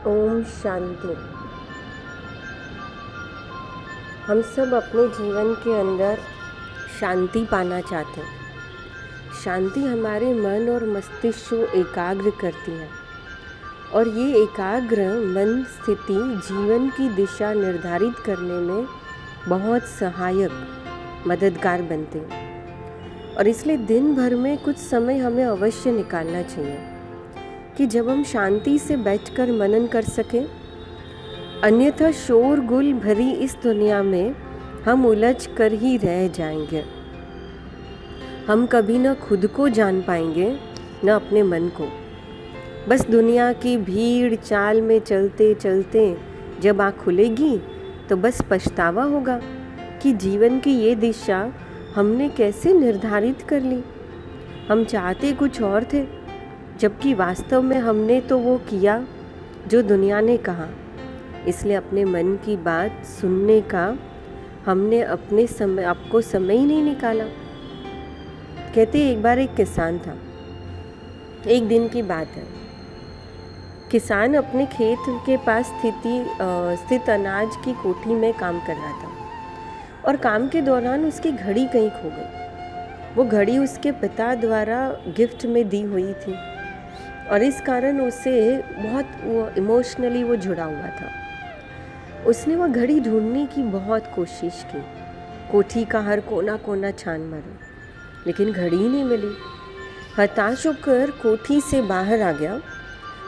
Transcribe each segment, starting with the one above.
ओम शांति। हम सब अपने जीवन के अंदर शांति पाना चाहते हैं। शांति हमारे मन और मस्तिष्क को एकाग्र करती है और ये एकाग्र मन स्थिति जीवन की दिशा निर्धारित करने में बहुत सहायक मददगार बनते हैं। और इसलिए दिन भर में कुछ समय हमें अवश्य निकालना चाहिए कि जब हम शांति से बैठकर मनन कर सकें। अन्यथा शोरगुल भरी इस दुनिया में हम उलझ कर ही रह जाएंगे। हम कभी न खुद को जान पाएंगे न अपने मन को। बस दुनिया की भीड़ चाल में चलते चलते जब आँख खुलेगी तो बस पछतावा होगा कि जीवन की ये दिशा हमने कैसे निर्धारित कर ली। हम चाहते कुछ और थे, जबकि वास्तव में हमने तो वो किया जो दुनिया ने कहा। इसलिए अपने मन की बात सुनने का हमने आपको समय ही नहीं निकाला। कहते एक बार एक किसान था। एक दिन की बात है। किसान अपने खेत के पास स्थित अनाज की कोठी में काम कर रहा था और काम के दौरान उसकी घड़ी कहीं खो गई। वो घड़ी उसके पिता द्वारा गिफ्ट में दी हुई थी और इस कारण उसे बहुत इमोशनली वो जुड़ा हुआ था। उसने वह घड़ी ढूंढने की बहुत कोशिश की, कोठी का हर कोना कोना छान मारा, लेकिन घड़ी नहीं मिली। हताश होकर कोठी से बाहर आ गया।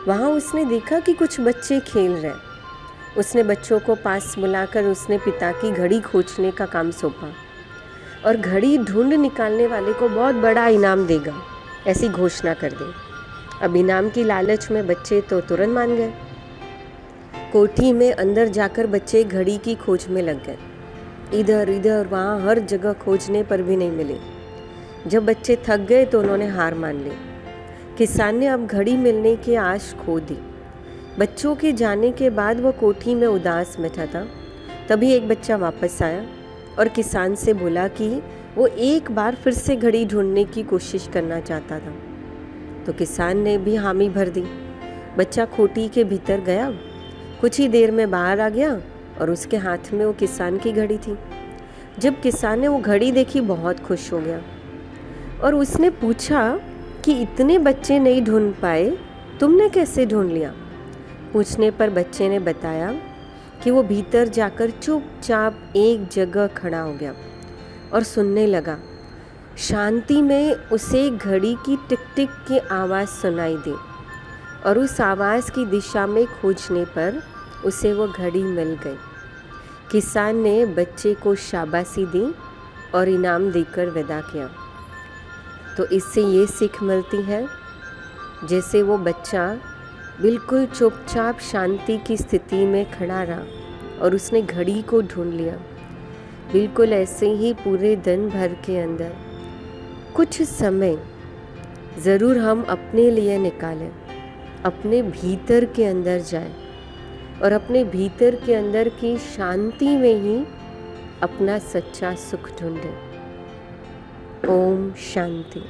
वहाँ उसने देखा कि कुछ बच्चे खेल रहे। उसने बच्चों को पास बुलाकर उसने पिता की घड़ी खोजने का काम सौंपा और घड़ी ढूंढ निकालने वाले को बहुत बड़ा इनाम देगा, ऐसी घोषणा कर दी। अब इनाम की लालच में बच्चे तो तुरंत मान गए। कोठी में अंदर जाकर बच्चे घड़ी की खोज में लग गए। इधर इधर वहाँ हर जगह खोजने पर भी नहीं मिली। जब बच्चे थक गए तो उन्होंने हार मान ली। किसान ने अब घड़ी मिलने की आश खो दी। बच्चों के जाने के बाद वह कोठी में उदास बैठा था। तभी एक बच्चा वापस आया और किसान से बोला कि वो एक बार फिर से घड़ी ढूंढने की कोशिश करना चाहता था। तो किसान ने भी हामी भर दी। बच्चा कोठी के भीतर गया, कुछ ही देर में बाहर आ गया और उसके हाथ में वो किसान की घड़ी थी। जब किसान ने वो घड़ी देखी बहुत खुश हो गया और उसने पूछा कि इतने बच्चे नहीं ढूंढ पाए, तुमने कैसे ढूंढ लिया? पूछने पर बच्चे ने बताया कि वो भीतर जाकर चुपचाप एक जगह खड़ा हो गया और सुनने लगा। शांति में उसे घड़ी की टिक टिक की आवाज़ सुनाई दी और उस आवाज़ की दिशा में खोजने पर उसे वो घड़ी मिल गई। किसान ने बच्चे को शाबाशी दी और इनाम देकर विदा किया। तो इससे ये सीख मिलती है, जैसे वो बच्चा बिल्कुल चुपचाप शांति की स्थिति में खड़ा रहा और उसने घड़ी को ढूंढ लिया, बिल्कुल ऐसे ही पूरे दिन भर के अंदर कुछ समय ज़रूर हम अपने लिए निकालें, अपने भीतर के अंदर जाएं और अपने भीतर के अंदर की शांति में ही अपना सच्चा सुख ढूंढें। ओम शांति।